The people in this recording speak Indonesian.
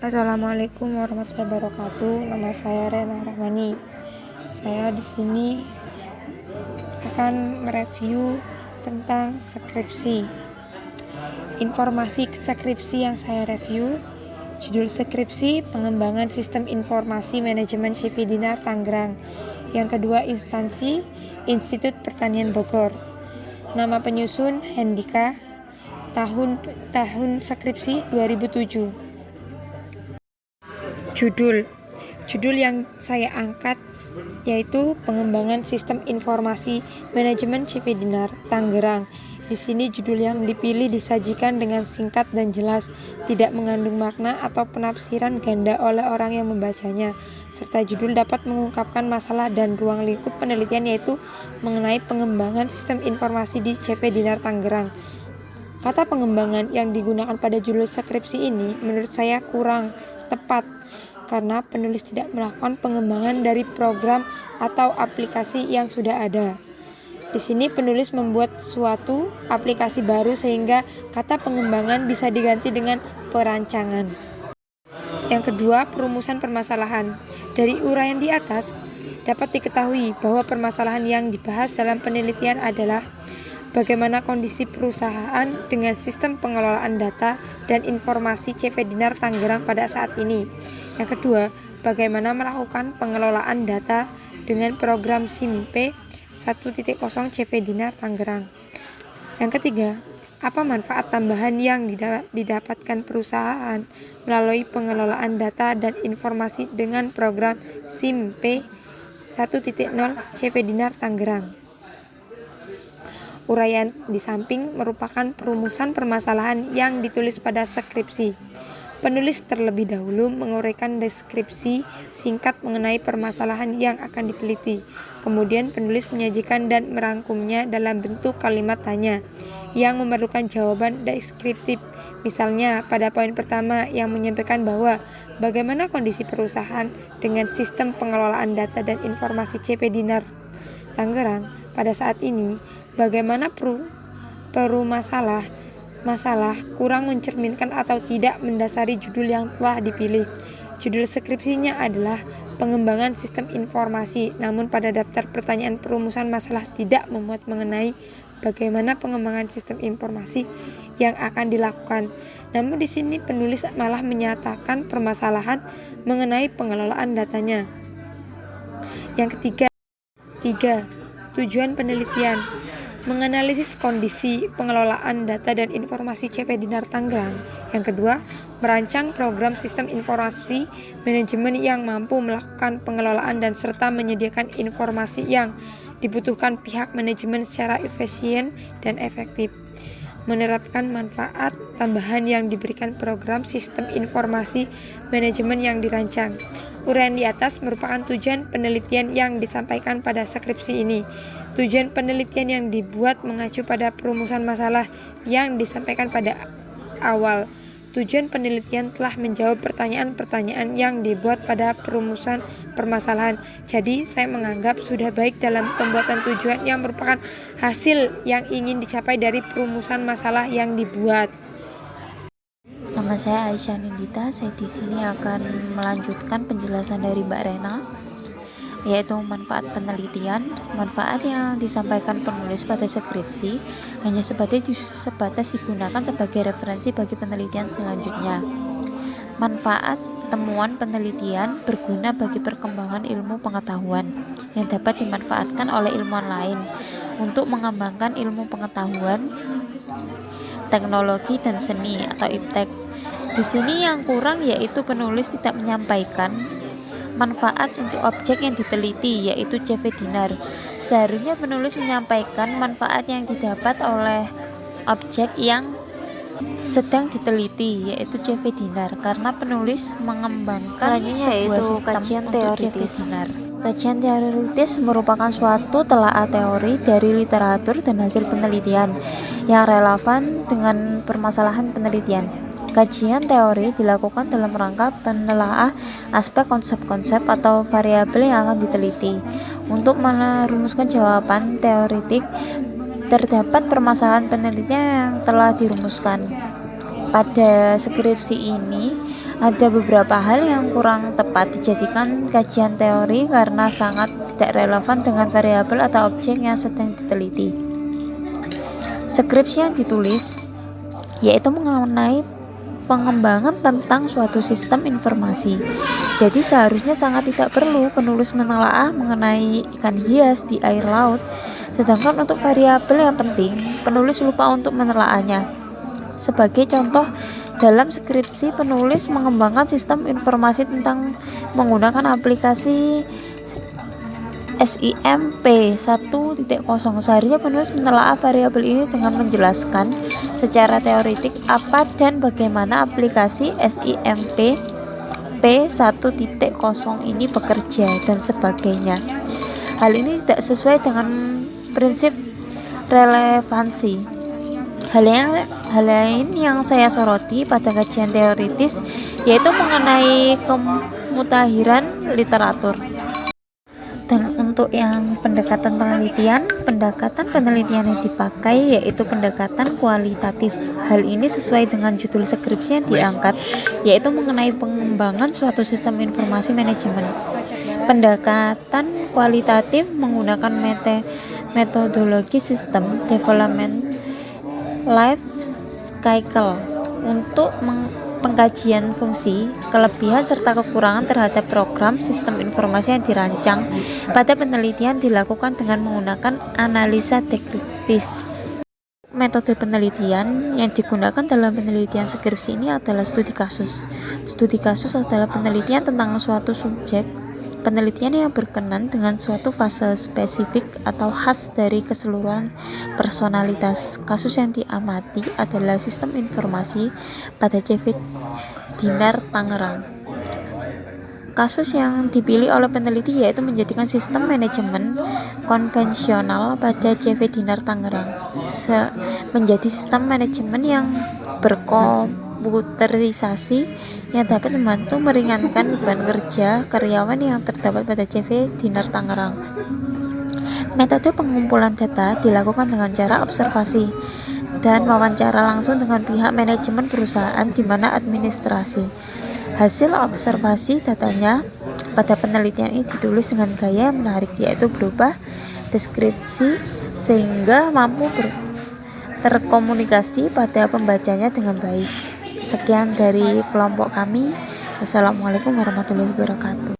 Assalamualaikum warahmatullahi wabarakatuh. Nama saya Rena Rahmani. Saya di sini akan mereview tentang skripsi. Informasi skripsi yang saya review, judul skripsi Pengembangan Sistem Informasi Manajemen CV Dinar Tangerang. Yang kedua, instansi Institut Pertanian Bogor. Nama penyusun Hendika. Tahun skripsi 2007. Judul yang saya angkat yaitu Pengembangan Sistem Informasi Manajemen CV Dinar Tangerang. Di sini judul yang dipilih disajikan dengan singkat dan jelas, tidak mengandung makna atau penafsiran ganda oleh orang yang membacanya, serta judul dapat mengungkapkan masalah dan ruang lingkup penelitian yaitu mengenai pengembangan sistem informasi di CV Dinar Tangerang. Kata pengembangan yang digunakan pada judul skripsi ini menurut saya kurang tepat karena penulis tidak melakukan pengembangan dari program atau aplikasi yang sudah ada. Di sini penulis membuat suatu aplikasi baru sehingga kata pengembangan bisa diganti dengan perancangan. Yang kedua, perumusan permasalahan. Dari uraian di atas dapat diketahui bahwa permasalahan yang dibahas dalam penelitian adalah bagaimana kondisi perusahaan dengan sistem pengelolaan data dan informasi CV Dinar Tangerang pada saat ini. Yang kedua, bagaimana melakukan pengelolaan data dengan program SIMP 1.0 CV Dinar Tangerang. Yang ketiga, apa manfaat tambahan yang didapatkan perusahaan melalui pengelolaan data dan informasi dengan program SIMP 1.0 CV Dinar Tangerang. Uraian di samping merupakan perumusan permasalahan yang ditulis pada skripsi. Penulis terlebih dahulu menguraikan deskripsi singkat mengenai permasalahan yang akan diteliti. Kemudian penulis menyajikan dan merangkumnya dalam bentuk kalimat tanya yang memerlukan jawaban deskriptif. Misalnya pada poin pertama yang menyampaikan bahwa bagaimana kondisi perusahaan dengan sistem pengelolaan data dan informasi CV Dinar Tangerang pada saat ini, bagaimana masalah kurang mencerminkan atau tidak mendasari judul yang telah dipilih. Judul skripsinya adalah Pengembangan Sistem Informasi, namun pada daftar pertanyaan perumusan masalah tidak memuat mengenai bagaimana pengembangan sistem informasi yang akan dilakukan. Namun di sini penulis malah menyatakan permasalahan mengenai pengelolaan datanya. Yang ketiga, tujuan penelitian. Menganalisis kondisi pengelolaan data dan informasi CV Dinar Tangerang. Yang kedua, merancang program sistem informasi manajemen yang mampu melakukan pengelolaan dan serta menyediakan informasi yang dibutuhkan pihak manajemen secara efisien dan efektif. Menerapkan manfaat tambahan yang diberikan program sistem informasi manajemen yang dirancang. Uraian di atas merupakan tujuan penelitian yang disampaikan pada skripsi ini. Tujuan penelitian yang dibuat mengacu pada perumusan masalah yang disampaikan pada awal. Tujuan penelitian telah menjawab pertanyaan-pertanyaan yang dibuat pada perumusan permasalahan. Jadi, saya menganggap sudah baik dalam pembuatan tujuan yang merupakan hasil yang ingin dicapai dari perumusan masalah yang dibuat. Nama saya Aisyah Nindita. Saya di sini akan melanjutkan penjelasan dari Mbak Rena, yaitu manfaat penelitian. Manfaat yang disampaikan penulis pada skripsi hanya sebatas digunakan sebagai referensi bagi penelitian selanjutnya. Manfaat temuan penelitian berguna bagi perkembangan ilmu pengetahuan yang dapat dimanfaatkan oleh ilmuwan lain untuk mengembangkan ilmu pengetahuan, teknologi dan seni atau iptek. Di sini yang kurang yaitu penulis tidak menyampaikan manfaat untuk objek yang diteliti yaitu CV Dinar. Seharusnya penulis menyampaikan manfaat yang didapat oleh objek yang sedang diteliti yaitu CV Dinar, karena penulis mengembangkan sebuah sistem untuk CV Dinar. Kajian teoritis merupakan suatu telaah teori dari literatur dan hasil penelitian yang relevan dengan permasalahan penelitian. Kajian teori dilakukan dalam rangka penelaah aspek konsep-konsep atau variabel yang akan diteliti. Untuk merumuskan jawaban teoritik terdapat permasalahan penelitian yang telah dirumuskan. Pada skripsi ini ada beberapa hal yang kurang tepat dijadikan kajian teori karena sangat tidak relevan dengan variabel atau objek yang sedang diteliti. Skripsi yang ditulis yaitu mengenai pengembangan tentang suatu sistem informasi. Jadi seharusnya sangat tidak perlu penulis menelaah mengenai ikan hias di air laut. Sedangkan untuk variabel yang penting, penulis lupa untuk menelaahnya. Sebagai contoh, dalam skripsi penulis mengembangkan sistem informasi tentang menggunakan aplikasi SIMP 1.0. Seharusnya penulis menelaah variabel ini dengan menjelaskan secara teoretik apa dan bagaimana aplikasi SIMP P1.0 ini bekerja dan sebagainya. Hal ini tidak sesuai dengan prinsip relevansi. Hal lain yang saya soroti pada kajian teoritis yaitu mengenai kemutahiran literatur. Dan untuk yang pendekatan penelitian yang dipakai yaitu pendekatan kualitatif. Hal ini sesuai dengan judul skripsi yang diangkat, yaitu mengenai pengembangan suatu sistem informasi manajemen. Pendekatan kualitatif menggunakan metodologi sistem development life cycle untuk pengkajian fungsi, kelebihan serta kekurangan terhadap program sistem informasi yang dirancang. Pada penelitian dilakukan dengan menggunakan analisa deskriptif. Metode penelitian yang digunakan dalam penelitian skripsi ini adalah studi kasus. Studi kasus adalah penelitian tentang suatu subjek. Penelitian yang berkenan dengan suatu fase spesifik atau khas dari keseluruhan personalitas. Kasus yang diamati adalah sistem informasi pada CV Dinar Tangerang. Kasus yang dipilih oleh peneliti yaitu menjadikan sistem manajemen konvensional pada CV Dinar Tangerang menjadi sistem manajemen yang berkomputerisasi yang dapat membantu meringankan beban kerja karyawan yang terdapat pada CV Dinar Tangerang. Metode pengumpulan data dilakukan dengan cara observasi dan wawancara langsung dengan pihak manajemen perusahaan di mana administrasi. Hasil observasi datanya pada penelitian ini ditulis dengan gaya yang menarik, yaitu berupa deskripsi sehingga mampu terkomunikasi pada pembacanya dengan baik. Sekian dari kelompok kami. Wassalamualaikum warahmatullahi wabarakatuh.